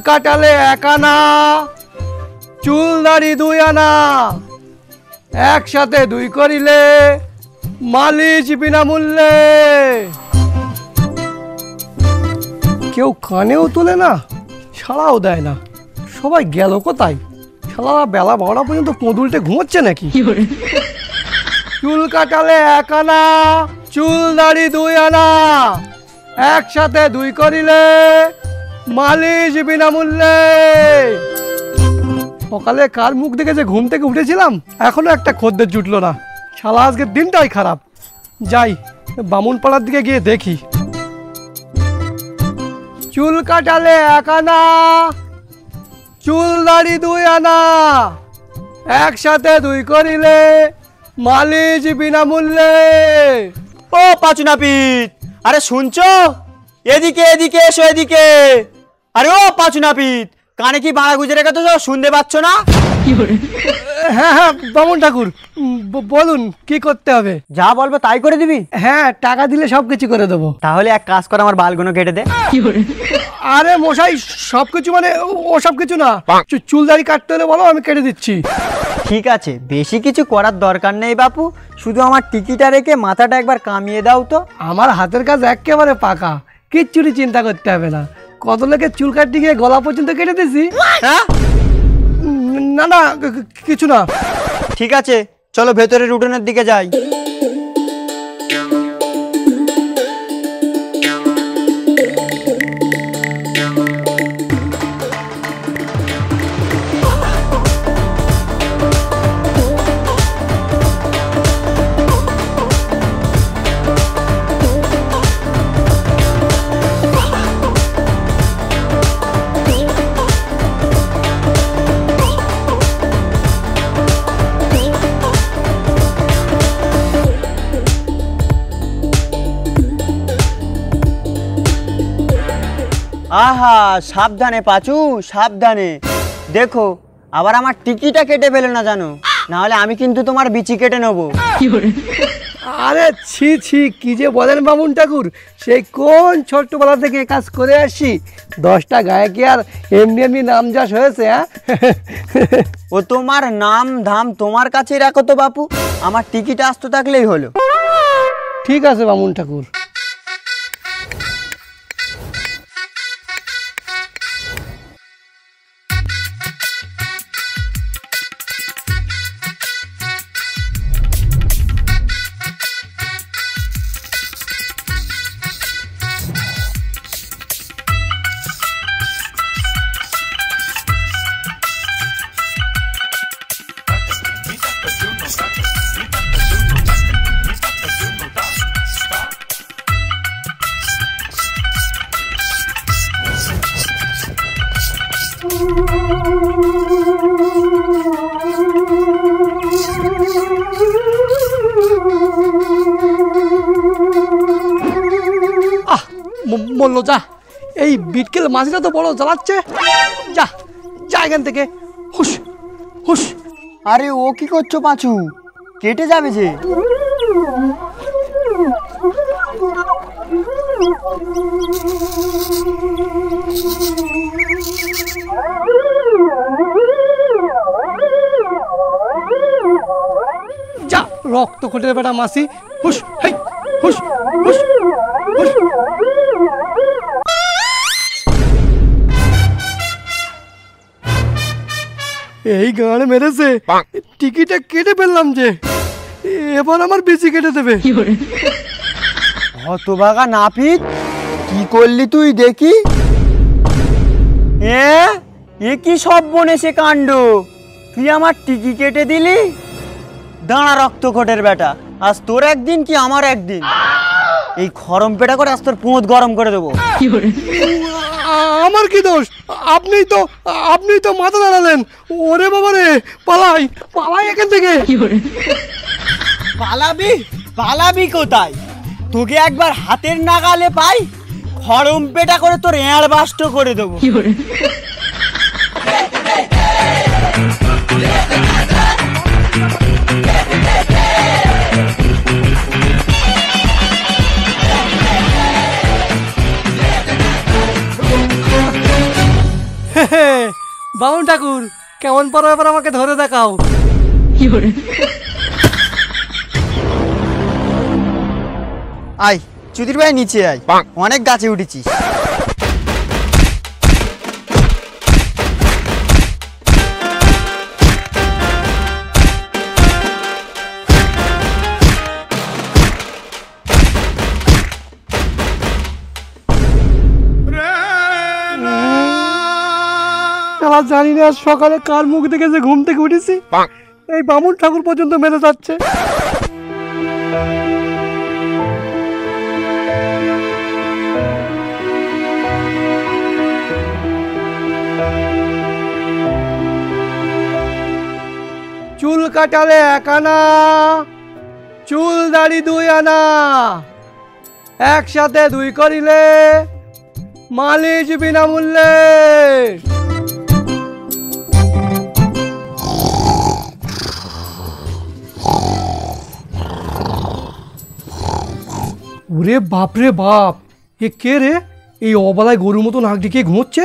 কাটালে 1 আনা, চুল দাড়ি 2 আনা, একসাথে 2 করিলে মালিশ বিনামূল্যে। কেউ কানেও তোলে না, সাড়াও দেয় না, সবাই গেল কোথায়? শালারা বেলা 12টা পর্যন্ত কোঁদুলটে ঘুমোচ্ছে নাকি? চুল কাটালে 1 আনা, চুল দাড়ি 2 আনা, একসাথে 2 করিলে মালিশ বিনামূল্যে। সকালে কার মুখ দেখে যে ঘুম থেকে উঠেছিলাম, এখনো একটা খদ্দের জুটলো না। শালা আজকের দিনটাই খারাপ। যাই বামুন পাড়ার দিকে গিয়ে দেখি। চুল কাটালে 1 আনা, চুল দাড়ি 2 আনা, একসাথে 2 করিলে মালিশ বিনামূল্যে। ও পাচু নাপিত, আরে শুনছো? এদিকে এদিকে এসো, এদিকে। আরে ও পাচু নাপিত, কানে কি বাড়া গুজে রেখে তো শুনতে পাচ্ছ না? হ্যাঁ হ্যাঁ বামুন ঠাকুর, বলুন কি করতে হবে? যা বলবো তাই করে দিবি? হ্যাঁ, টাকা দিলে সবকিছু করে দেবো। তাহলে এক কাজ কর, আমার বালগুলো কেটে দে। আরে মশাই, সবকিছু মানে ও সব কিছু না, চুল দাড়ি কাটতে হলে বলো, আমি কেটে দিচ্ছি। ঠিক আছে, বেশি কিছু করার দরকার নেই বাপু, শুধু আমার টিকিটা রেখে মাথাটা একবার কামিয়ে দাও তো। আমার হাতের কাজ একেবারে পাকা, কিচ্ছুটি চিন্তা করতে হবে না। কত লোকের চুল কাটতে গিয়ে গলা পর্যন্ত কেটে দিছি। হ্যাঁ? না না, কিছু না। ঠিক আছে, চলো ভেতরের উঠোনের দিকে যাই। আহা, সাবধানে পাচু, সাবধানে। দেখো আবার আমার টিকিটা কেটে ফেলে না জানো, না হলে আমি কিন্তু তোমার বিচি কেটে নেবো। আরে ছি ছি, কি যে বলেন বামুন ঠাকুর, সেই কোন ছোট্টবেলা থেকে কাজ করে আসি, 10টা গায়কে আর এমনি এমনি নাম যশ হয়েছে। হ্যাঁ, ও তোমার নাম ধাম তোমার কাছে রাখো তো বাপু, আমার টিকিট আসতে থাকলেই হলো। ঠিক আছে বামুন ঠাকুর। বললো যা, এই বিটকেল মাঝিটা তো বড় জ্বালাচ্ছে। যা যা এখান থেকে, হুস হুস। আরে ও কি করছো পাঁচু, কেটে যাবে যে। যা রক্ত খোটের বেটা মাসি, হুস হেই হুস হুস হুস। এই গান মেরেছে, টিকিটটা কেটে ফেললাম যে, এবার আমার বেশি কেটে দেবে। হতভাগা নাপিত, কি করলি তুই দেখি? এ কি সব বনেছে কাণ্ড, তুই আমার টিকি কেটে দিলি? দাঁড়া রক্তকোটের বেটা, আজ তোর একদিন কি আমার একদিন, এই খরম পেটা করে আজ তোর পুঁত গরম করে দেবো। আমার কি দোষ? আপনি তো মাথা দাঁড়ালেন। ওরে বাবা রে, পালাই পালাই এখান থেকে। পালাবি কোথায়? তোকে একবার হাতের নাগালে পাই, খরম পেটা করে তোর এঁড় বাষ্ট করে দেবো। বামুন ঠাকুর কেমন পারো এবার আমাকে ধরে দেখাও। আয় চুদির ভাই নিচে আয়, অনেক গাছে উঠেছিস। জানি না সকালে কার মুখ দেখে যে ঘুম থেকে উঠেছি, এই বামুন ঠাকুর পর্যন্ত মেরে যাচ্ছে। চুল কাটালে 1 আনা, চুল দাড়ি 2 আনা, একসাথে 2 করিলে মালিশ বিনামূল্যে। ওরে বাপরে বাপ, এ কে রে? এই অবলায় গরুর মতো নাক ডেকে ঘুমোচ্ছে।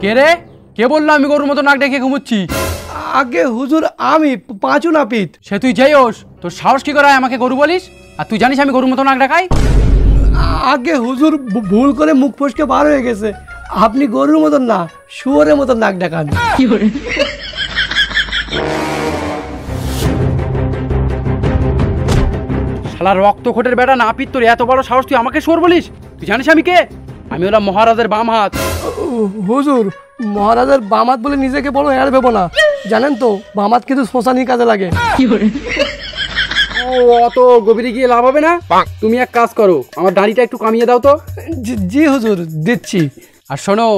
কে রে? কে বললো আমি গরুর মতো নাক ডেকে ঘুমোচ্ছি? আগে হুজুর আমি পাঁচু নাপিত। সে তুই যাই হোস, তোর সাহস কি করে আমাকে গরু বলিস? আর তুই জানিস আমি গরুর মতো নাক ডাকাই? আগে হুজুর ভুল করে মুখ ফসকে বার হয়ে গেছে। আপনি গরুর মতন না, শুয়োরের মতন নাক ডাকান। শালা রক্তখোটের বেটা নাপিত, তোর এত বড় সাহস তুই আমাকে শুয়োর বলিস? তুই জানিস আমি কে? আমি হলাম মহারাজের বাম হাত। হুজুর মহারাজের বাম হাত বলে নিজেকে বড় এর ভেবো না, জানেন তো বাম হাত কিন্তু শ্মশানি কাজে লাগে। ও অত গভীরে গিয়ে লাভ হবে না। তুমি এক কাজ করো, আমার দাড়িটা একটু কামিয়ে দাও তো। জি হুজুর দিচ্ছি। আর শোনো,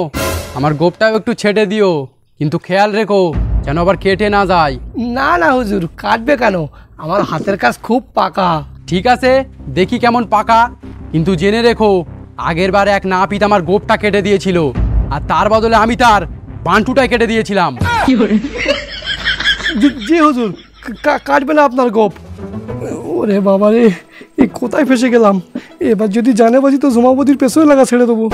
আমার গোপটাও একটু ছেটে দিও, কিন্তু খেয়াল রেখো যেন আবার কেটে না যায়। না না হুজুর, কাটবে কেন? আমার হাতের কাজ খুব পাকা। ঠিক আছে, দেখি কেমন পাকা, কিন্তু জেনে রেখো আগের বারে এক নাপিত আমার গোপটা কেটে দিয়েছিল, আর তার বদলে আমি তার বান্টুটাই কেটে দিয়েছিলাম। জি হুজুর, কাটবে না আপনার গোপ। ওরে বাবা রে, এই কোথায় ফেসে গেলাম? এবার যদি জানে বাজি তো জমাবতির পেছনে লাগা ছেড়ে দেবো।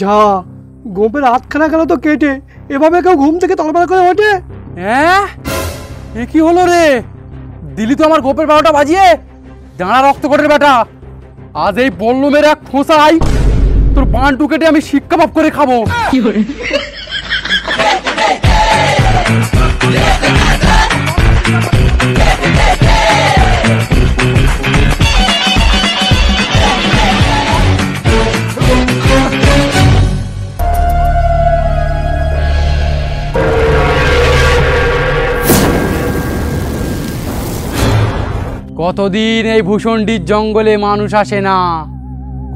ঝা গোপের হাতখানা গেল তো কেটে, এভাবে কেউ ঘুম থেকে তলবার করে ওঠে? হ্যাঁ, এ কি হলো রে? দিলি তো আমার গোপের 12টা বাজিয়ে। দাঁড়া রক্তকোটের বেটা, আজ এই বল্লমের এক খোঁসাই তোর বান্টু কেটে আমি শিক্ষা পাপ করে খাবো। কতদিন এই ভূষণ্ডির জঙ্গলে মানুষ আসে না,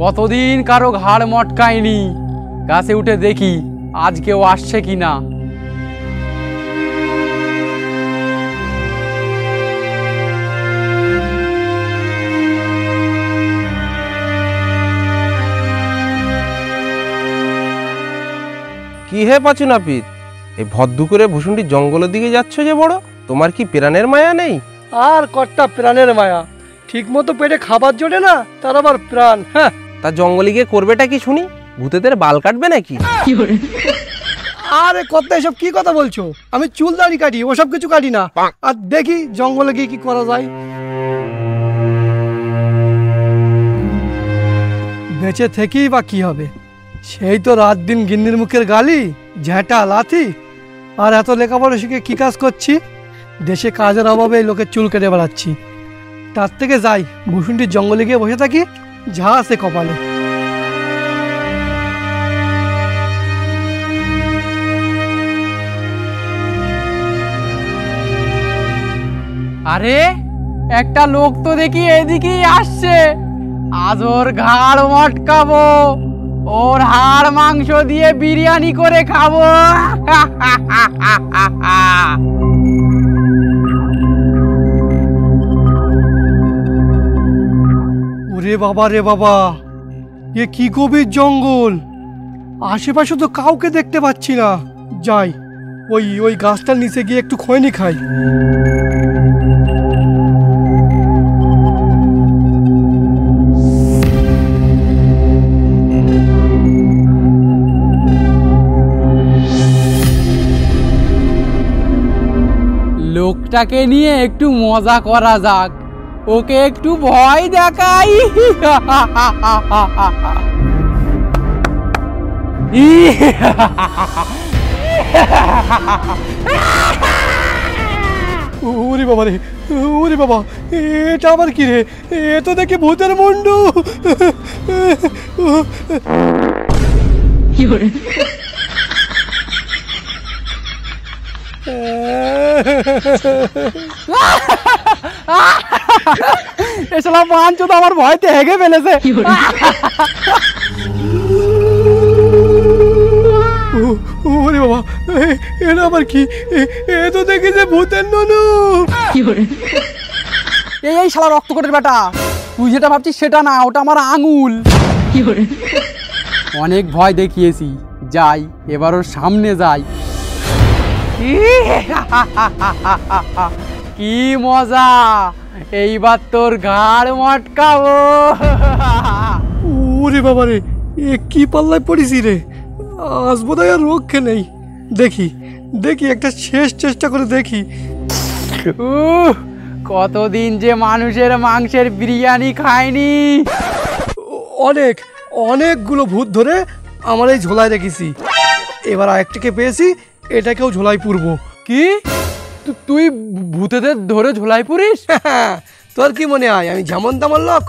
কতদিন কারো ঘাড় মটকায়নি। গাছে উঠে দেখি আজ কেউ আসছে কিনা। কি হে পাচু নাপিত, এই ভদ্দু করে ভূষণ্ডির জঙ্গলের দিকে যাচ্ছ যে বড়? তোমার কি প্রাণের মায়া নেই? আর কর্তা প্রাণের মায়া, ঠিক মতো পেটে খাবার জোটে না, তার আবার প্রাণ। হ্যাঁ, তা জঙ্গলে গিয়ে করবেটা কি শুনি? ভূতেদের বাল কাটবে নাকি? আরে কত এসব কি কথা বলছো? আমি চুল দাড়ি কাটি, ওসব কিছু কাটি না। আর দেখি জঙ্গলে গিয়ে কি করা যায়। বেঁচে থেকেই বা কি হবে? সেই তো রাত দিন গিন্নির মুখের গালি, ঝ্যাঁটা লাথি, আর এত লেখাপড়া শিখে কি কাজ করছি? দেশে কাজের অভাবে লোকের চুল কেটে বেড়াচ্ছি। তার থেকে যাই ভূষণটির জঙ্গলে গিয়ে বসে থাকি, যা আছে কপালে। আরে একটা লোক তো দেখি এদিকেই আসছে। আজ ওর ঘাড় মটকাবো, ওর হাড় মাংস দিয়ে বিরিয়ানি করে খাবো। ওরে বাবা রে বাবা, এ কি গভীর জঙ্গল! আশেপাশে তো কাউকে দেখতে পাচ্ছি না। যাই ওই গাছটার নিচে গিয়ে একটু খৈনি খাই। লোকটাকে নিয়ে একটু মজা করা যাক, ওকে একটু ভয় দেখাই। ওরে বাবা রে, ওরে বাবা, এটা আবার কি রে? এ তো দেখি ভূতের মুন্ডু। এসলা পাঁচ তো আমার ভয়তে হেগে ফেলেছে। ওরে বাবা, এটা আবার কি? এ তো দেখি যে ভূতের ননু। এই শালা রক্তকোটের বেটা, তুই যেটা ভাবছিস সেটা না, ওটা আমার আঙুল। অনেক ভয় দেখিয়েছি, যাই এবার ওর সামনে যাই। কি মজা, এইবার তোর ঘাড় মটকাবো। ওরে বাবা রে, এ কি পাল্লায় পড়েছি রে! আজ বোধহয় আর রক্ষে নেই। দেখি দেখি একটা শেষ চেষ্টা করে দেখি। কতদিন যে মানুষের মাংসের বিরিয়ানি খায়নি। অনেকগুলো ভূত ধরে আমার এই ঝোলায় রেখেছি। এবার আরেকটাকে পেয়েছি, এটাকেও ঝোলায় পুরবো। কি তুই ভূতেদের ধরে ঝোলাই পুরিস? তোর কি মনে হয় আমি যেমন তেমন লোক?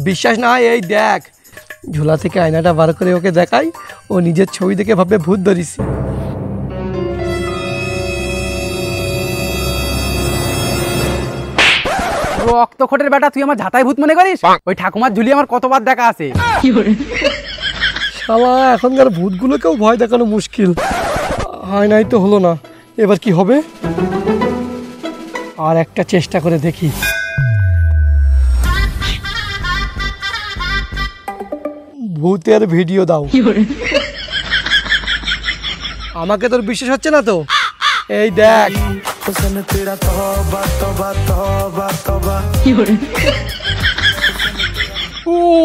বিশ্বাস না হয় এই দেখ, ঝোলা থেকে আয়নাটা বার করে ওকে দেখাই, ও নিজের ছবি দেখে ভাববে ভূত ধরিস। রক্তকোটের বেটা, তুই আমার ঝাঁটাই ভূত মনে করিস? ওই ঠাকুমার ঝুলি আমার কতবার দেখা আছে। শালা এখনকার ভূতগুলোকেও ভয় দেখানো মুশকিল। আয়নাই তো হলো না, এবার কি হবে? আর একটা চেষ্টা করে দেখি। ভূতের ভিডিও দাও। আমাকে তোর বিশ্বাস হচ্ছে না তো? এই দেখ।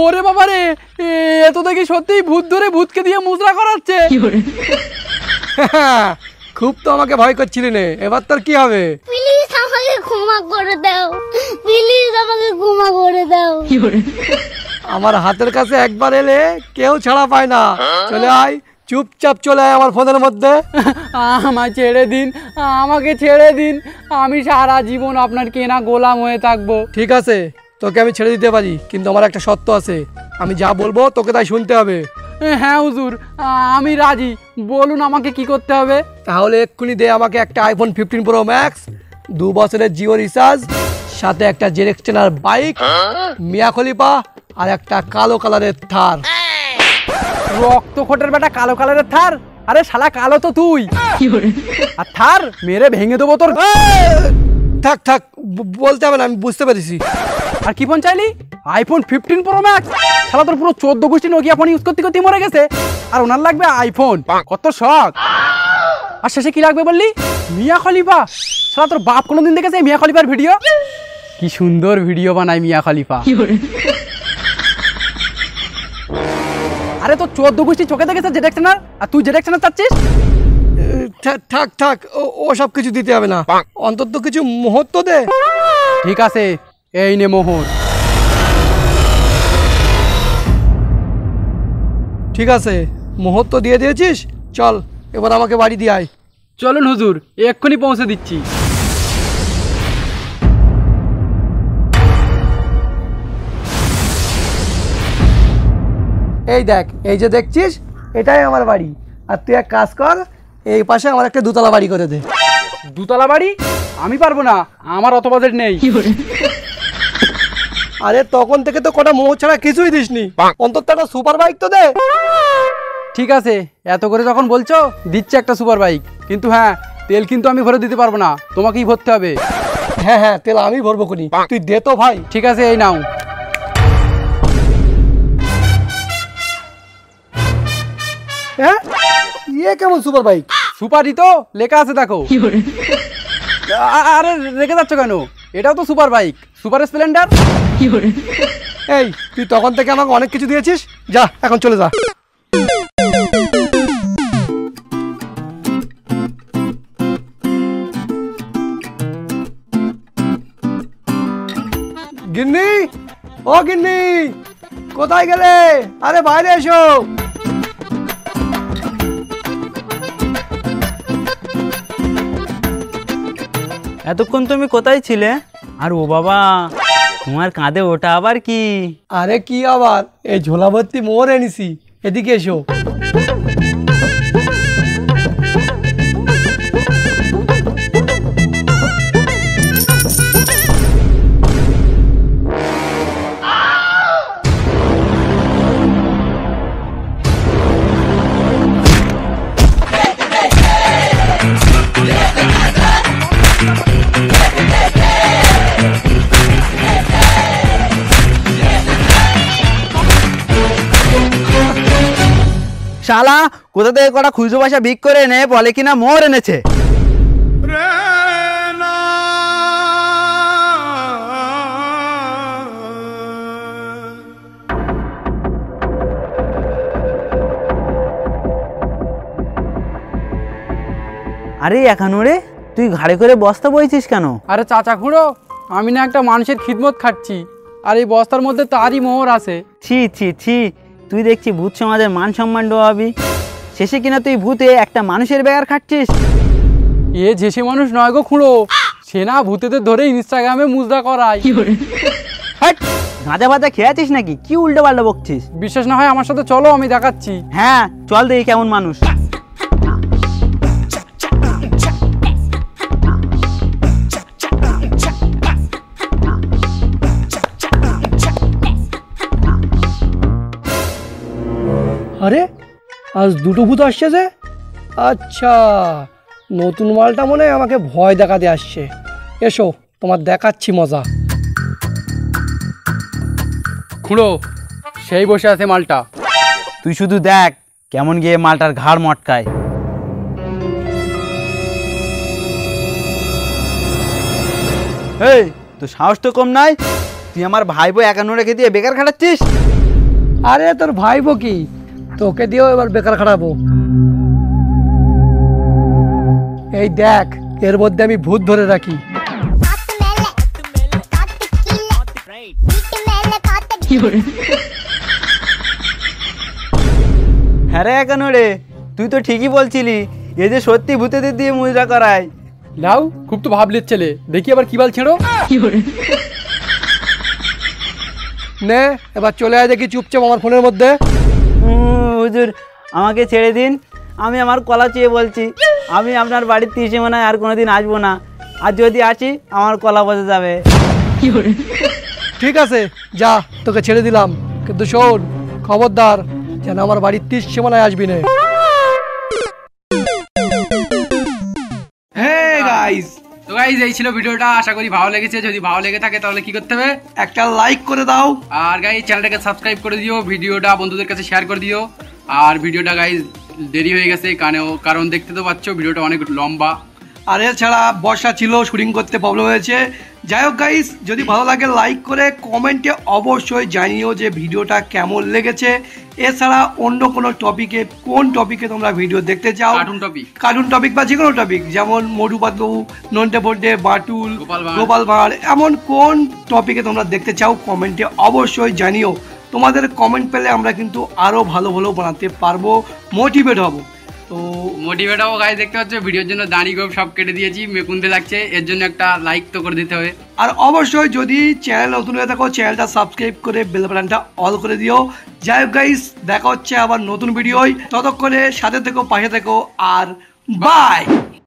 ওরে বাবা রে, এ তো দেখি সত্যিই ভূত ধরে ভূতকে দিয়ে মুদ্রা করাচ্ছে। খুব তো আমাকে ভয় করছিলি নে, এবার তোর কি হবে? প্লিজ আমাকে ক্ষমা করে দাও, প্লিজ আমাকে ক্ষমা করে দাও। আমার হাতের কাছে একবার এলে কেউ ছাড়া পায় না। চলে আয়, চুপচাপ চলে আয় আমার ফোনের মধ্যে। আমায় ছেড়ে দিন, আমাকে ছেড়ে দিন, আমি সারা জীবন আপনার কেনা গোলাম হয়ে থাকবো। ঠিক আছে, তোকে আমি ছেড়ে দিতে পারি, কিন্তু আমার একটা শর্ত আছে। আমি যা বলবো তোকে তাই শুনতে হবে। হ্যাঁ হুজুর, আমি রাজি, বলুন আমাকে কি করতে হবে। তাহলে এক্ষুনি দে আমাকে একটা আইফোন 15 প্রো ম্যাক্স, 2 বছরের জিও রিচার্জ, সাথে একটা জেরেক্স টেনার বাইক, মিয়া খলিফা, আর একটা কালো কালারের থার। রক্তকোটের বেটা, কালো কালারের থার? আরে শালা কালো তো তুই, আর থার মেরে ভেঙে দেবো তোর। থাক থাক, বলতে হবে না, আমি বুঝতে পেরেছি। আর কি ফোন চাইলি? IPhone 15 Pro Max? শালা তোর পুরো 14 গোষ্ঠী নোকিয়া ফোন ইউজ করতে করতে মরে গেছে, আর ওনার লাগবে আইফোন। কত শখ! আর শেষে কি লাগবে বললি? মিয়া খলিফা। শালা তোর বাপ কোনোদিন দেখেছে মিয়া খলিফার ভিডিও? কি সুন্দর ভিডিও বানায় মিয়া খলিফা। আরে তো 14 গোষ্ঠী চোখে দেখেছে জেডেক্সনার, আর তুই জেডেক্সনার চাচ্ছিস? থাক থাক, ও সব কিছু দিতে হবে না, অন্তত কিছু মুহূর্ত দে। ঠিক আছে, এই নে মোহর। ঠিক আছে, মুহূর্ত দিয়ে দিয়েছিস, চল এবার আমাকে বাড়ি দিয়ে আয়। চলুন হুজুর, এক্ষুনি পৌঁছে দিচ্ছি। এই দেখ, এই যে দেখছিস, এটাই আমার বাড়ি। আর তুই এক কাজ কর, এই পাশে আমার একটা দোতলা বাড়ি করে দে। দুতলা বাড়ি? আমি পারবো না, আমার অত বাজেট নেই। আরে তখন থেকে তো কটা মোহর ছাড়া কিছুই দিসনি, অন্তত একটা সুপার বাইক তো দে। ঠিক আছে, এত করে যখন বলছো দিচ্ছি একটা সুপার বাইক, কিন্তু হ্যাঁ, তেল কিন্তু আমি ভরে দিতে পারবো না, তোমাকেই ভরতে হবে। হ্যাঁ হ্যাঁ, তেল আমি ভরবো কোনি, তুই দে তো ভাই। ঠিক আছে, এই নাও। হ্যাঁ, ইয়ে কেমন সুপার বাইক? সুপারই তো লেখা আছে, দেখো। আরে রেখে যাচ্ছ কেন? এটাও তো সুপার বাইক, সুপার স্প্লেন্ডার। এই তুই তখন থেকে আমাকে অনেক কিছু দিয়েছিস, যা এখন চলে যা। গিন্নি, ও গিন্নি, কোথায় গেলে? আরে বাইরে এসো। এতক্ষণ তুমি কোথায় ছিলে? আর ও বাবা, তোমার কাঁধে ওটা আবার কি? আরে কি আবার, এই ঝোলা ভর্তি মোহর এনেছি, এদিকে এসো। শালা কোথা থেকে কটা খুচরো পয়সা ভিক করে এনে বলে কিনা মোহর এনেছে। আরে এখানো রে, তুই ঘাড়ে করে বস্তা বইছিস কেন? আরে চাচা খুঁড়ো, আমি না একটা মানুষের খিদমত খাচ্ছি, আর এই বস্তার মধ্যে তারই মোহর আছে। ছি ছি ছি, তুই দেখছি ভূত সমাজের মান সম্মান ডোয়াবি, শেষে কিনা তুই ভূতে একটা মানুষের বেগার খাচ্ছিস। এ যে মানুষ নয় গো খুঁড়ো, সে না ভূতেদের ধরে ইনস্টাগ্রামে মুজরা করায়। হ্যাট, গাঁজা ভাজা খেয়েছিস নাকি? কি উল্টো পাল্টা বকছিস? বিশ্বাস না হয় আমার সাথে চলো, আমি দেখাচ্ছি। হ্যাঁ চল দেখি কেমন মানুষ। আরে আজ দুটো ভূত আসছে যে, আচ্ছা নতুন মালটা মনে হয় আমাকে ভয় দেখাতে আসছে। এসো তোমার দেখাচ্ছি মজা। খুঁড়ো, সেই বসে আছে মালটা। তুই শুধু দেখ কেমন গিয়ে মালটার ঘাড় মটকায়। এই তো সাহস তো কম নাই, তুই আমার ভাই বই একান্ন রেখে দিয়ে বেকার খাটাচ্ছিস। আরে তোর ভাইবো কি, তোকে দিয়েও এবার বেকার খাটাবো। এই দেখ, এর মধ্যে আমি ভূত ধরে রাখি। হ্যাঁ রে একান্ন রে, তুই তো ঠিকই বলছিলি, এই যে সত্যি ভূতেদের দিয়ে মুজরা করায়। লাও, খুব তো ভাবলির ছেলে, দেখি আবার কি বাল ছেড়ো। নে এবার চলে আয় দেখি চুপচাপ আমার ফোনের মধ্যে। হুজুর আমাকে ছেড়ে দিন, আমি আমার কলা চেয়ে বলছি, আমি আপনার বাড়ির ত্রিসীমানায় আর কোনোদিন আসবো না, আর যদি আসি আমার কলা বসে যাবে। ঠিক আছে যা, তোকে ছেড়ে দিলাম, কিন্তু শোন খবরদার যেন আমার বাড়ির 30 সীমানায় আসবি না। হ্যাঁ গাইস, তো গাইজ এই ছিল ভিডিওটা, আশা করি ভালো লেগেছে। যদি ভালো লেগে থাকে তাহলে কি করতে হবে? একটা লাইক করে দাও, আর গাইজ চ্যানেলটাকে সাবস্ক্রাইব করে দিও, ভিডিওটা বন্ধুদের কাছে শেয়ার করে দিও। আর ভিডিওটা গাইজ দেরি হয়ে গেছে, কারণ দেখতে তো পাচ্ছ ভিডিওটা অনেক লম্বা। আর এছাড়া বর্ষা ছিল, শুটিং করতে প্রবলেম হয়েছে, যাই হোক গাইস, যদি ভালো লাগে লাইক করে কমেন্টে অবশ্যই জানিও যে ভিডিওটা কেমন লেগেছে। এছাড়া অন্য কোনো টপিকে, কোন টপিকে তোমরা ভিডিও দেখতে চাও, কার্টুন টপিক বা যে কোনো টপিক, যেমন মধু পাতলু, নন্টে ফন্টে, বাটুল, গোপাল ভাঁড়, এমন কোন টপিকে তোমরা দেখতে চাও কমেন্টে অবশ্যই জানিও। তোমাদের কমেন্ট পেলে আমরা কিন্তু আরও ভালো ভালো বানাতে পারবো, মোটিভেট হব। তো মোটিভেট হবো গাইস, দেখতে পাচ্ছ ভিডিওর জন্য দাড়ি গোপ সব কেটে দিয়েছি, মেকুন্দে লাগছে, এর জন্য একটা লাইক তো করে দিতে হবে। আর অবশ্যই যদি চ্যানেল নতুন হয়ে থাকো চ্যানেলটা সাবস্ক্রাইব করে বেল বাটনটা অল করে দিও। যাই হোক গাইস, দেখা হচ্ছে আবার নতুন ভিডিওয়, ততক্ষণে সাথে থেকো, পাশে থেকো, আর বাই।